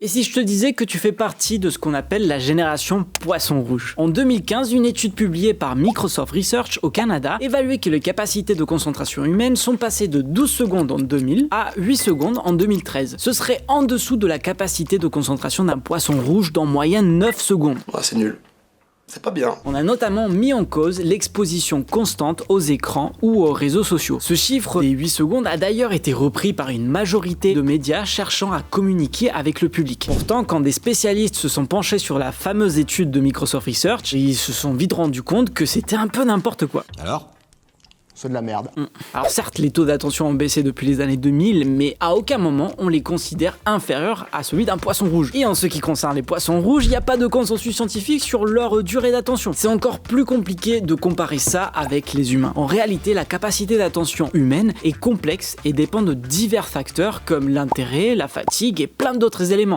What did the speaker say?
Et si je te disais que tu fais partie de ce qu'on appelle la génération poisson rouge? En 2015, une étude publiée par Microsoft Research au Canada évaluait que les capacités de concentration humaine sont passées de 12 secondes en 2000 à 8 secondes en 2013. Ce serait en dessous de la capacité de concentration d'un poisson rouge d'en moyenne 9 secondes. Ouais, c'est nul. C'est pas bien. On a notamment mis en cause l'exposition constante aux écrans ou aux réseaux sociaux. Ce chiffre des 8 secondes a d'ailleurs été repris par une majorité de médias cherchant à communiquer avec le public. Pourtant, quand des spécialistes se sont penchés sur la fameuse étude de Microsoft Research, ils se sont vite rendus compte que c'était un peu n'importe quoi. Alors ? C'est de la merde. Alors certes, les taux d'attention ont baissé depuis les années 2000, mais à aucun moment on les considère inférieurs à celui d'un poisson rouge. Et en ce qui concerne les poissons rouges, il n'y a pas de consensus scientifique sur leur durée d'attention. C'est encore plus compliqué de comparer ça avec les humains. En réalité, la capacité d'attention humaine est complexe et dépend de divers facteurs comme l'intérêt, la fatigue et plein d'autres éléments.